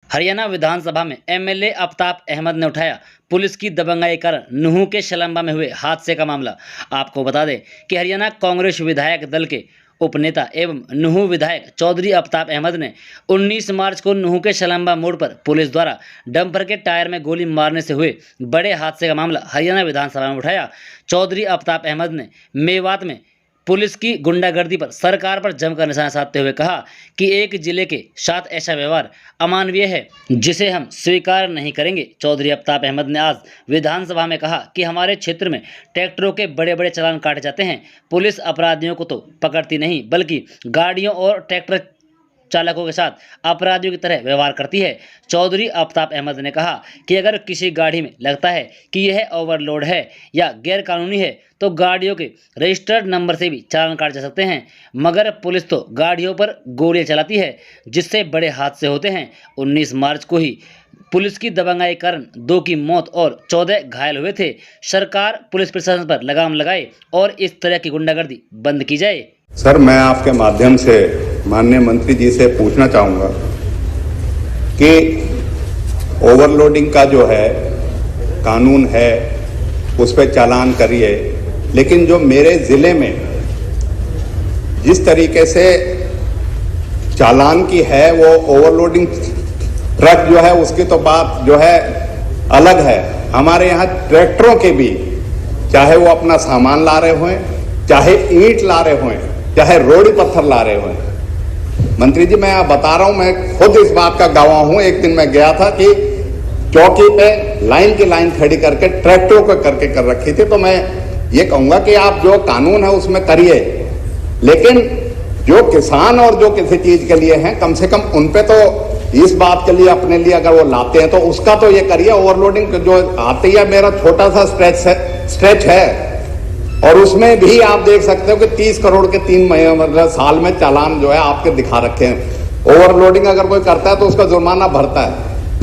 हरियाणा विधानसभा में एमएलए आफ्ताब अहमद ने उठाया पुलिस की दबंगाई कारण नूंह के शलंबा में हुए हादसे का मामला। आपको बता दें कि हरियाणा कांग्रेस विधायक दल के उपनेता एवं नूंह विधायक चौधरी आफ्ताब अहमद ने 19 मार्च को नूंह के शलंबा मोड़ पर पुलिस द्वारा डंपर के टायर में गोली मारने से हुए बड़े हादसे का मामला हरियाणा विधानसभा में उठाया। चौधरी आफ्ताब अहमद ने मेवात में पुलिस की गुंडागर्दी पर सरकार पर जमकर निशाना साधते हुए कहा कि एक जिले के साथ ऐसा व्यवहार अमानवीय है जिसे हम स्वीकार नहीं करेंगे। चौधरी आफ्ताब अहमद ने आज विधानसभा में कहा कि हमारे क्षेत्र में ट्रैक्टरों के बड़े बड़े चालान काटे जाते हैं। पुलिस अपराधियों को तो पकड़ती नहीं बल्कि गाड़ियों और ट्रैक्टर चालकों के साथ अपराधियों की तरह व्यवहार करती है। चौधरी आफ्ताब अहमद ने कहा कि अगर किसी गाड़ी में लगता है कि यह ओवरलोड है या गैर कानूनी है तो गाड़ियों के रजिस्टर्ड नंबर से भी चालान काटे जा सकते हैं, मगर पुलिस तो गाड़ियों पर गोलियां चलाती है जिससे बड़े हादसे होते हैं। 19 मार्च को ही पुलिस की दबंगाई कारण 2 की मौत और 14 घायल हुए थे। सरकार पुलिस प्रशासन पर लगाम लगाए और इस तरह की गुंडागर्दी बंद की जाए। सर, मैं आपके माध्यम से माननीय मंत्री जी से पूछना चाहूँगा कि ओवरलोडिंग का जो है कानून है उस पर चालान करिए, लेकिन जो मेरे ज़िले में जिस तरीके से चालान की है वो ओवरलोडिंग ट्रक जो है उसकी तो बात जो है अलग है। हमारे यहाँ ट्रैक्टरों के भी चाहे वो अपना सामान ला रहे हों, चाहे ईंट ला रहे हों, चाहे रोड़ी पत्थर ला रहे हों। मंत्री जी, मैं बता रहा हूं, मैं खुद इस बात का गवाह हूं। एक दिन मैं गया था कि चौकी पे लाइन की लाइन खड़ी करके ट्रैक्टरों को करके कर रखी थी। तो मैं ये कहूंगा कि आप जो कानून है उसमें करिए, लेकिन जो किसान और जो किसी चीज के लिए हैं कम से कम उन पे तो इस बात के लिए अपने लिए अगर वो लाते हैं तो उसका तो ये करिए। ओवरलोडिंग जो आती है, मेरा छोटा सा स्ट्रेच है और उसमें भी आप देख सकते हो कि 30 करोड़ के 3 साल में चालान जो है आपके दिखा रखे हैं। ओवरलोडिंग अगर कोई करता है तो उसका जुर्माना भरता है,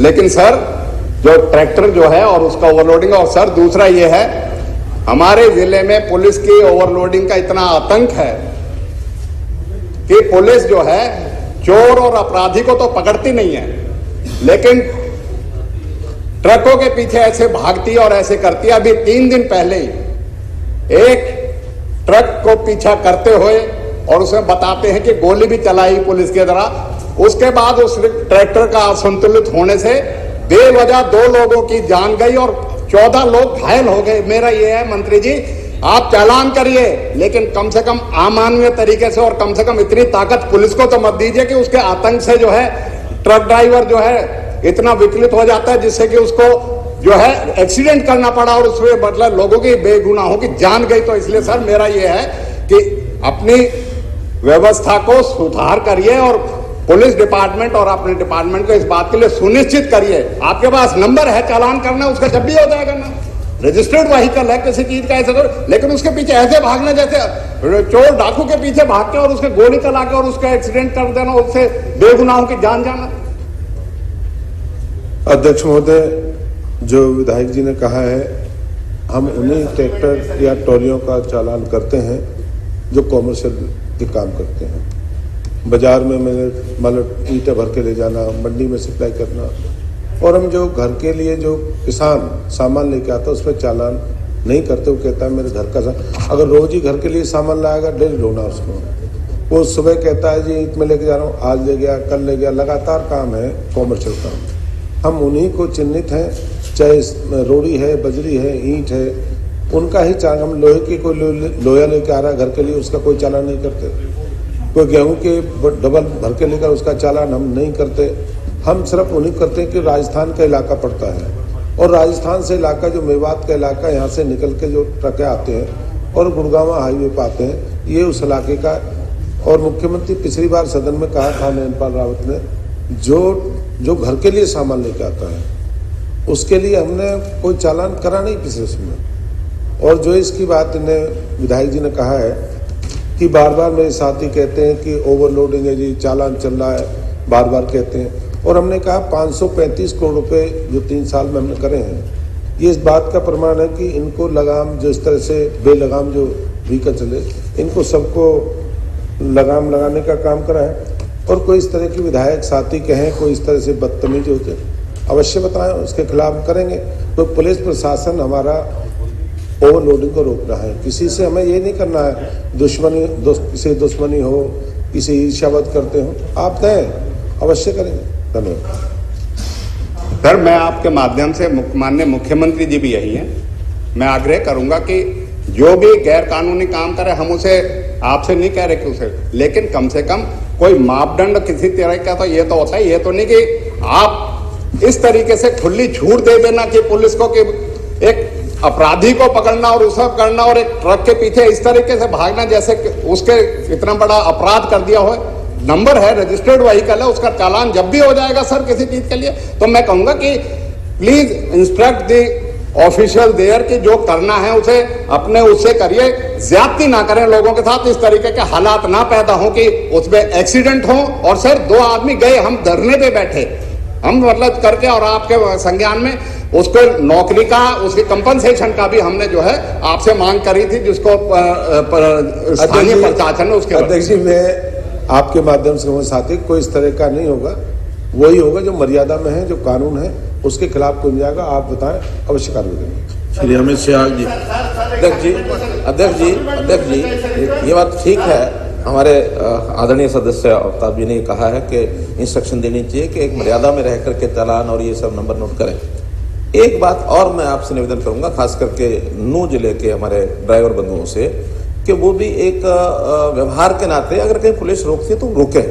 लेकिन सर जो ट्रैक्टर जो है और उसका ओवरलोडिंग। और सर दूसरा ये है, हमारे जिले में पुलिस की ओवरलोडिंग का इतना आतंक है कि पुलिस जो है चोर और अपराधी को तो पकड़ती नहीं है, लेकिन ट्रकों के पीछे ऐसे भागती है और ऐसे करती है। अभी 3 दिन पहले ही एक ट्रक को पीछा करते हुए और उसमें बताते हैं कि गोली भी चलाई पुलिस के द्वारा। उसके बाद उस ट्रैक्टर का असंतुलित होने से बेवजह 2 लोगों की जान गई और 14 लोग घायल हो गए। मेरा ये है मंत्री जी, आप चालान करिए, लेकिन कम से कम अमानवीय तरीके से, और कम से कम इतनी ताकत पुलिस को तो मत दीजिए कि उसके आतंक से जो है ट्रक ड्राइवर जो है इतना विचलित हो जाता है जिससे कि उसको जो है एक्सीडेंट करना पड़ा और उसमें मतलब लोगों की बेगुनाहों की जान गई। तो इसलिए सर मेरा ये है कि अपनी व्यवस्था को सुधार करिए और पुलिस डिपार्टमेंट और अपने डिपार्टमेंट को इस बात के लिए सुनिश्चित करिए। आपके पास नंबर है चालान करना, उसका जब भी हो जाएगा ना, रजिस्टर्ड व्हीकल है किसी चीज का ऐसे तो, लेकिन उसके पीछे ऐसे भागना जैसे चोर डाकू के पीछे भाग के और उसके गोली चला के और उसका एक्सीडेंट कर देना, उससे बेगुनाहों की जान जाना। अध्यक्ष महोदय, जो विधायक जी ने कहा है, हम उन्हीं ट्रैक्टर या ट्रॉलियों का चालान करते हैं जो कॉमर्शियल के काम करते हैं। बाजार में मतलब ईंटें भर के ले जाना, मंडी में सप्लाई करना, और हम जो घर के लिए जो किसान सामान लेके आता है उस पर चालान नहीं करते। वो कहता है मेरे घर का अगर रोज ही घर के लिए सामान लाएगा, डेली ढोना उसको। वो सुबह कहता है जी ईंट में लेके जा रहा हूँ, आज ले गया कल ले गया, लगातार काम है कॉमर्शियल काम। हम उन्हीं को चिन्हित हैं, चाहे रोड़ी है, बजरी है, ईंट है, उनका ही चालान। हम लोहे की कोई लोहा लेके आ रहा है घर के लिए, उसका कोई चालान नहीं करते। कोई गेहूं के डबल भर के लेकर उसका चालान हम नहीं करते। हम सिर्फ उन्हीं करते हैं कि राजस्थान का इलाका पड़ता है और राजस्थान से इलाका जो मेवात का इलाका, यहाँ से निकल के जो ट्रकें आते हैं और गुड़गांव हाईवे पर आते हैं, ये उस इलाके का। और मुख्यमंत्री पिछली बार सदन में कहा था नयनपाल रावत ने, जो घर के लिए सामान लेके आता है उसके लिए हमने कोई चालान करा नहीं पिछले समय। और जो इसकी बात इन्हें विधायक जी ने कहा है कि बार बार मेरे साथी कहते हैं कि ओवरलोडिंग है जी, चालान चल रहा है, बार बार कहते हैं। और हमने कहा 535 करोड़ रुपए जो 3 साल में हमने करे हैं, ये इस बात का प्रमाण है कि इनको लगाम जो इस तरह से बेलगाम जो व्हीकल चले, इनको सबको लगाम लगाने का काम करा है। और कोई इस तरह के विधायक साथी कहें कोई इस तरह से बदतमीज होते अवश्य बताएं, उसके खिलाफ करेंगे। तो पुलिस प्रशासन हमारा ओवरलोडिंग को रोकना है, किसी से हमें ये नहीं करना है किसी दुश्मनी हो, किसी ईर्ष्यावत करते हो, आप दें अवश्य करेंगे। धन्यवाद। सर, मैं आपके माध्यम से माननीय मुख्यमंत्री जी भी यही हैं, मैं आग्रह करूंगा कि जो भी गैर कानूनी काम करे हम उसे, आपसे नहीं कह रहे कि उसे, लेकिन कम से कम कोई मापदंड किसी तरह का तो ये तो होता है। ये तो नहीं कि आप इस तरीके से खुली छूट दे देना कि पुलिस को कि एक अपराधी को पकड़ना और उसे करना और एक ट्रक के पीछे इस तरीके से भागना जैसे कि उसके इतना बड़ा अपराध कर दिया हो। नंबर है, रजिस्टर्ड व्हीकल है, उसका चालान जब भी हो जाएगा सर किसी चीज के लिए, तो मैं कहूंगा कि please instruct the official there कि जो करना है उसे अपने उससे करिए, ज्यादती ना करें लोगों के साथ, इस तरीके के हालात ना पैदा हो कि उसमें एक्सीडेंट हो। और सर 2 आदमी गए, हम धरने पे बैठे, हम मतलब करके, और आपके संज्ञान में उसको नौकरी का, उसकी कंपनसेशन का भी हमने जो है आपसे मांग करी थी, जिसको स्थानीय प्रशासन ने उसके अध्यक्ष जी, मैं आपके माध्यम से साथी कोई इस तरह का नहीं होगा, वही होगा जो मर्यादा में है, जो कानून है उसके खिलाफ कोई जाएगा। आप बताएं, अवश्य कार्रवाई करेंगे। श्री अमित शाह जी। अध्यक्ष जी, ये बात ठीक है, हमारे आदरणीय सदस्य अफ्ताब जी ने कहा है कि इंस्ट्रक्शन देनी चाहिए कि एक मर्यादा में रह करके चालान और ये सब नंबर नोट करें। एक बात और मैं आपसे निवेदन करूंगा, खास करके नूह जिले के हमारे ड्राइवर बंधुओं से, कि वो भी एक व्यवहार के नाते अगर कहीं पुलिस रोकती है तो रोके।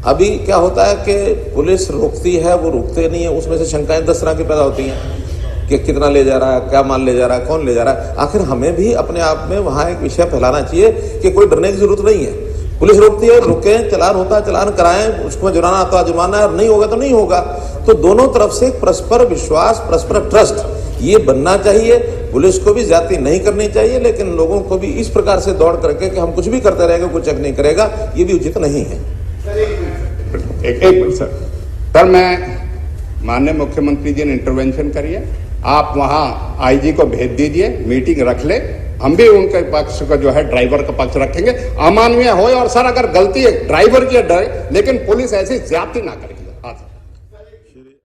अभी क्या होता है कि पुलिस रोकती है, वो रोकते नहीं है, उसमें से शंकाएं 10 तरह की पैदा होती हैं कि कितना ले जा रहा है, क्या माल ले जा रहा है, कौन ले जा रहा है। आखिर हमें भी अपने आप में वहाँ एक विषय फैलाना चाहिए कि कोई डरने की जरूरत नहीं है, पुलिस रोकती है, रुकें, चलान होता है, चलान कराएं, उसको जुर्माना आता है, जुर्माना है, और नहीं होगा तो नहीं होगा। तो दोनों तरफ से परस्पर विश्वास, परस्पर ट्रस्ट ये बनना चाहिए। पुलिस को भी ज्यादती नहीं करनी चाहिए, लेकिन लोगों को भी इस प्रकार से दौड़ करके कि हम कुछ भी करते रहेंगे, कोई चेक नहीं करेगा, ये भी उचित नहीं है। एक मिनट सर, मैं माननीय मुख्यमंत्री जी ने इंटरवेंशन करिए, आप वहां आईजी को भेज दीजिए, मीटिंग रख ले, हम भी उनके पक्ष का जो है ड्राइवर का पक्ष रखेंगे, अमानवीय हो। और सर अगर गलती ड्राइवर की है, लेकिन पुलिस ऐसी ज्यादती ना करे।